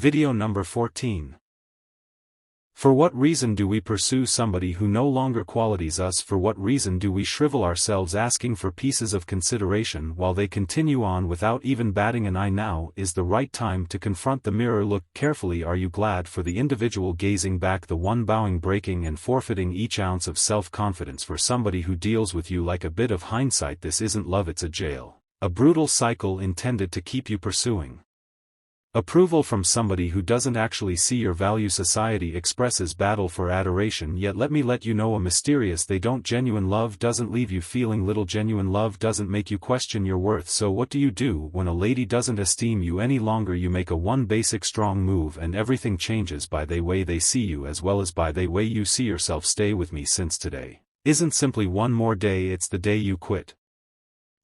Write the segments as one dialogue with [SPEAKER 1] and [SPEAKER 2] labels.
[SPEAKER 1] Video number 14. For what reason do we pursue somebody who no longer qualities us? For what reason do we shrivel ourselves asking for pieces of consideration while they continue on without even batting an eye? Now is the right time to confront the mirror. Look carefully. Are you glad for the individual gazing back, the one bowing, breaking and forfeiting each ounce of self-confidence for somebody who deals with you like a bit of hindsight? This isn't love, it's a jail. A brutal cycle intended to keep you pursuing approval from somebody who doesn't actually see your value. Society expresses battle for adoration, yet let me let you know a mysterious they don't. Genuine love doesn't leave you feeling little. Genuine love doesn't make you question your worth. So what do you do when a lady doesn't esteem you any longer? You make a one basic strong move and everything changes by the way they see you as well as by the way you see yourself. Stay with me, since today isn't simply one more day, it's the day you quit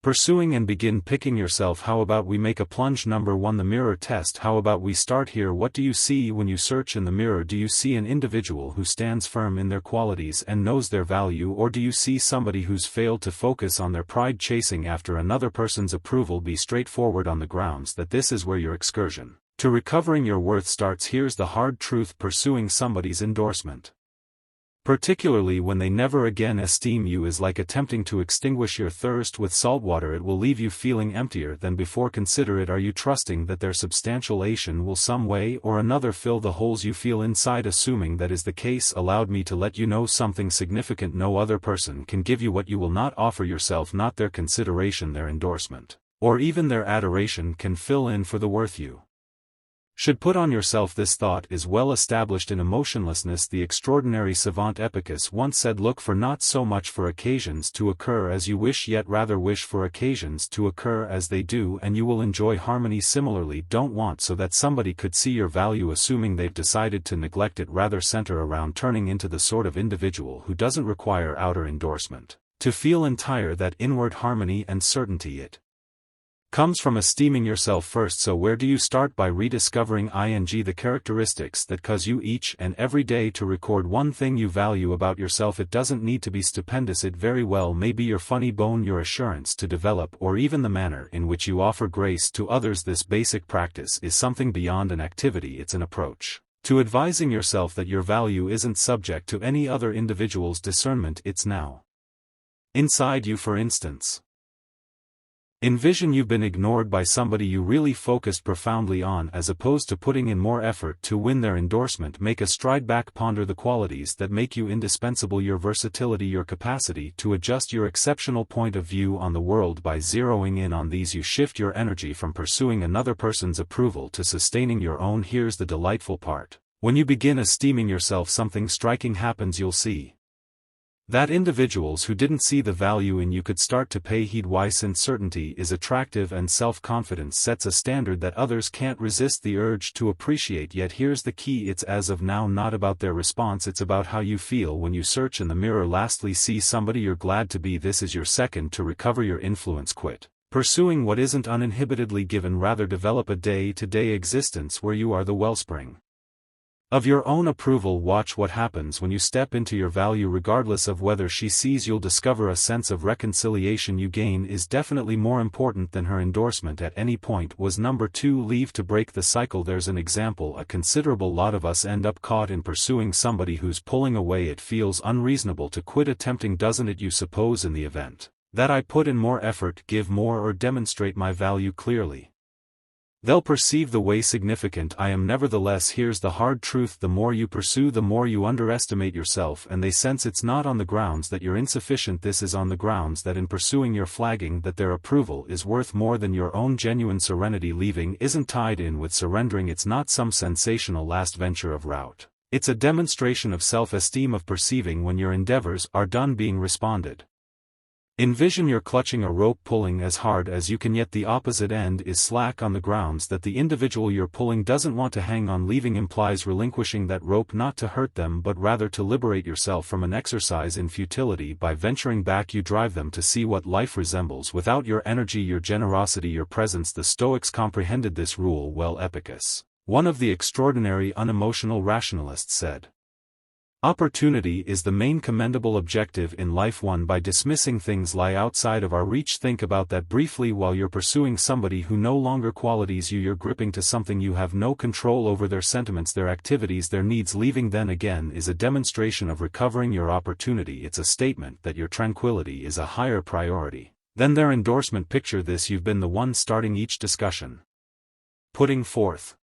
[SPEAKER 1] pursuing and begin picking yourself. How about we make a plunge? Number 1, the mirror test. How about we start here? What do you see when you search in the mirror? Do you see an individual who stands firm in their qualities and knows their value, or do you see somebody who's failed to focus on their pride, chasing after another person's approval? Be straightforward on the grounds that this is where your excursion to recovering your worth starts. Here's the hard truth: pursuing somebody's endorsement, particularly when they never again esteem you, is like attempting to extinguish your thirst with salt water. It will leave you feeling emptier than before. Consider it. Are you trusting that their substantiation will some way or another fill the holes you feel inside? Assuming that is the case, allowed me to let you know something significant. No other person can give you what you will not offer yourself. Not their consideration, their endorsement, or even their adoration can fill in for the worth you should put on yourself. This thought is well established in emotionlessness. The extraordinary savant Epicus once said, look for not so much for occasions to occur as you wish, yet rather wish for occasions to occur as they do, and you will enjoy harmony. Similarly, don't want so that somebody could see your value assuming they've decided to neglect it. Rather center around turning into the sort of individual who doesn't require outer endorsement to feel entire. That inward harmony and certainty, it comes from esteeming yourself first. So where do you start? By rediscovering the characteristics that cause you each and every day to record one thing you value about yourself. It doesn't need to be stupendous. It very well may be your funny bone, your assurance to develop, or even the manner in which you offer grace to others. This basic practice is something beyond an activity. It's an approach to advising yourself that your value isn't subject to any other individual's discernment. It's now inside you. For instance, envision you've been ignored by somebody you really focused profoundly on. As opposed to putting in more effort to win their endorsement, make a stride back. Ponder the qualities that make you indispensable, your versatility, your capacity to adjust, your exceptional point of view on the world. By zeroing in on these, you shift your energy from pursuing another person's approval to sustaining your own. Here's the delightful part: when you begin esteeming yourself, something striking happens. You'll see that individuals who didn't see the value in you could start to pay heed. Why? Since certainty is attractive and self-confidence sets a standard that others can't resist the urge to appreciate. Yet here's the key: it's as of now not about their response, it's about how you feel when you search in the mirror. Lastly, see somebody you're glad to be. This is your second to recover your influence. Quit pursuing what isn't uninhibitedly given. Rather develop a day-to-day existence where you are the wellspring of your own approval. Watch what happens when you step into your value. Regardless of whether she sees, you'll discover a sense of reconciliation you gain is definitely more important than her endorsement at any point. Was number 2, leave to break the cycle. There's an example: a considerable lot of us end up caught in pursuing somebody who's pulling away. It feels unreasonable to quit attempting, doesn't it? You suppose in the event that I put in more effort, give more, or demonstrate my value clearly, they'll perceive the way significant I am. Nevertheless, here's the hard truth: the more you pursue, the more you underestimate yourself, and they sense it's not on the grounds that you're insufficient. This is on the grounds that in pursuing you're flagging that their approval is worth more than your own. Genuine serenity leaving isn't tied in with surrendering. It's not some sensational last venture of rout. It's a demonstration of self-esteem, of perceiving when your endeavors are done being responded. Envision you're clutching a rope, pulling as hard as you can, yet the opposite end is slack, on the grounds that the individual you're pulling doesn't want to hang on. Leaving implies relinquishing that rope, not to hurt them but rather to liberate yourself from an exercise in futility. By venturing back, you drive them to see what life resembles without your energy, your generosity, your presence. The Stoics comprehended this rule well. Epicus, one of the extraordinary unemotional rationalists, said, Opportunity is the main commendable objective in life, won by dismissing things lie outside of our reach. Think about that briefly. While you're pursuing somebody who no longer qualities you, you're gripping to something you have no control over: their sentiments, their activities, their needs. Leaving then again is a demonstration of recovering your opportunity. It's a statement that your tranquility is a higher priority than their endorsement. Picture this: you've been the one starting each discussion, putting forth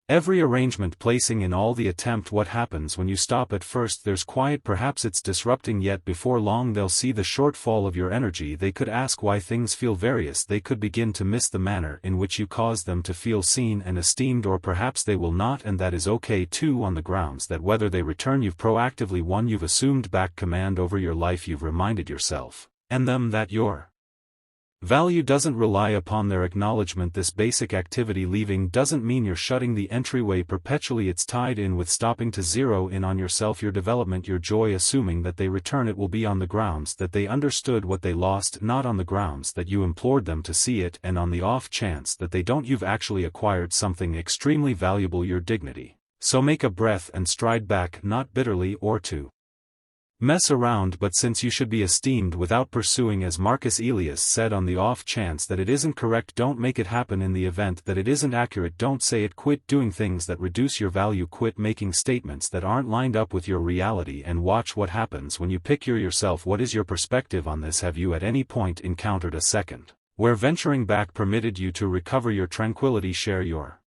[SPEAKER 1] every arrangement, placing in all the attempt. What happens when you stop? At first there's quiet, perhaps it's disrupting, yet before long they'll see the shortfall of your energy. They could ask why things feel various. They could begin to miss the manner in which you cause them to feel seen and esteemed, or perhaps they will not, and that is okay too, on the grounds that whether they return, you've proactively won, you've assumed back command over your life, you've reminded yourself and them that your value doesn't rely upon their acknowledgement. This basic activity, leaving, doesn't mean you're shutting the entryway perpetually. It's tied in with stopping to zero in on yourself, your development, your joy. Assuming that they return, it will be on the grounds that they understood what they lost, not on the grounds that you implored them to see it, and on the off chance that they don't, you've actually acquired something extremely valuable: your dignity. So make a breath and stride back, not bitterly or to mess around, but since you should be esteemed without pursuing. As Marcus Aurelius said, on the off chance that it isn't correct, don't make it happen. In the event that it isn't accurate, don't say it. Quit doing things that reduce your value. Quit making statements that aren't lined up with your reality, and watch what happens when you pick yourself. What is your perspective on this? Have you at any point encountered a second where venturing back permitted you to recover your tranquility? Share your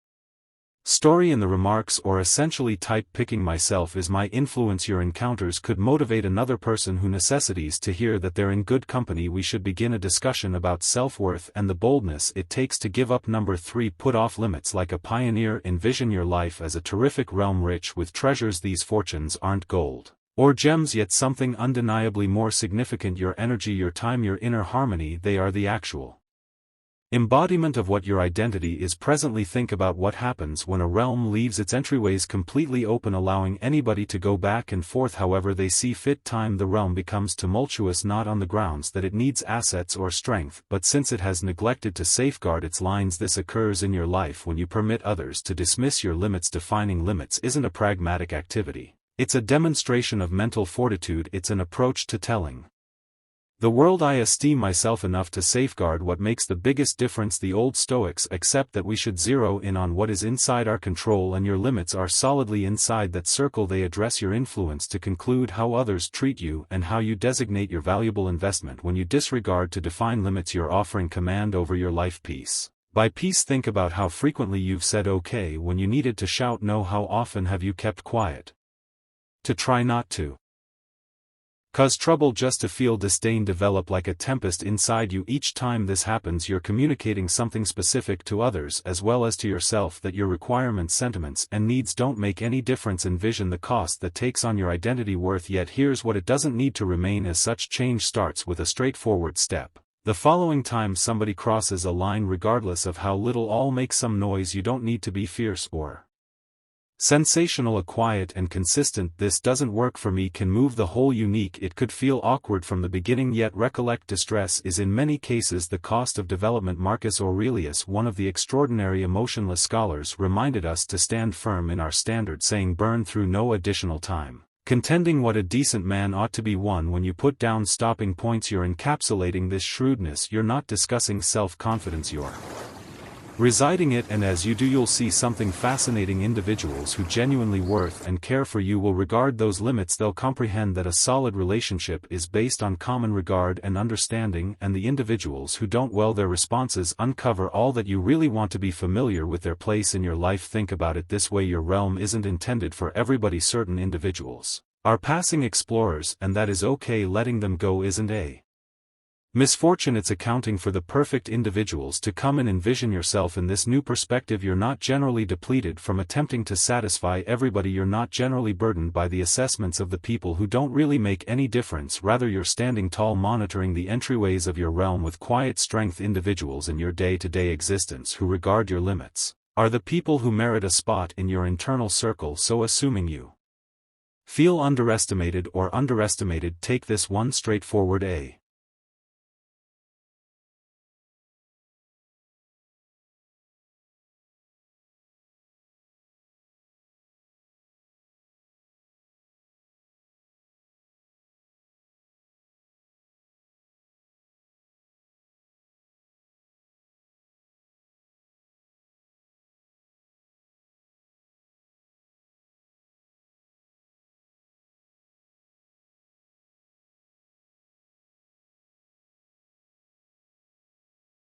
[SPEAKER 1] story in the remarks, or essentially type "picking myself is my influence." Your encounters could motivate another person who necessitates to hear that they're in good company. We should begin a discussion about self-worth and the boldness it takes to give up. Number 3, put off limits like a pioneer. Envision your life as a terrific realm rich with treasures. These fortunes aren't gold or gems, yet something undeniably more significant: your energy, your time, your inner harmony. They are the actual embodiment of what your identity is presently. Think about what happens when a realm leaves its entryways completely open, allowing anybody to go back and forth however they see fit. Time the realm becomes tumultuous, not on the grounds that it needs assets or strength, but since it has neglected to safeguard its lines. This occurs in your life when you permit others to dismiss your limits. Defining limits isn't a pragmatic activity, it's a demonstration of mental fortitude. It's an approach to telling the world, I esteem myself enough to safeguard what makes the biggest difference. The old Stoics accept that we should zero in on what is inside our control, and your limits are solidly inside that circle. They address your influence to conclude how others treat you and how you designate your valuable investment. When you disregard to define limits, you're offering command over your life piece by piece. Think about how frequently you've said okay when you needed to shout no. How often have you kept quiet to try not to cause trouble, just to feel disdain develop like a tempest inside you? Each time this happens, you're communicating something specific to others as well as to yourself: that your requirements, sentiments, and needs don't make any difference. Envision the cost that takes on your identity worth. Yet here's what it doesn't need to remain as such. Change starts with a straightforward step. The following time somebody crosses a line, regardless of how little, all make some noise. You don't need to be fierce or sensational. A quiet and consistent "this doesn't work for me" can move the whole. Unique. It could feel awkward from the beginning, yet recollect distress is in many cases the cost of development. Marcus Aurelius, one of the extraordinary emotionless scholars, reminded us to stand firm in our standard, saying, "Burn through no additional time contending what a decent man ought to be won." When you put down stopping points, you're encapsulating this shrewdness. You're not discussing self-confidence, you're residing it, and as you do, you'll see something fascinating. Individuals who genuinely worth and care for you will regard those limits. They'll comprehend that a solid relationship is based on common regard and understanding, and the individuals who don't, well, their responses uncover all that you really want to be familiar with their place in your life. Think about it this way: your realm isn't intended for everybody. Certain individuals are passing explorers, and that is okay. Letting them go isn't a misfortune, it's accounting for the perfect individuals to come and envision yourself in this new perspective. You're not generally depleted from attempting to satisfy everybody. You're not generally burdened by the assessments of the people who don't really make any difference. Rather, you're standing tall, monitoring the entryways of your realm with quiet strength. Individuals in your day-to-day existence who regard your limits are the people who merit a spot in your internal circle. So assuming you feel underestimated or underestimated, take this one straightforward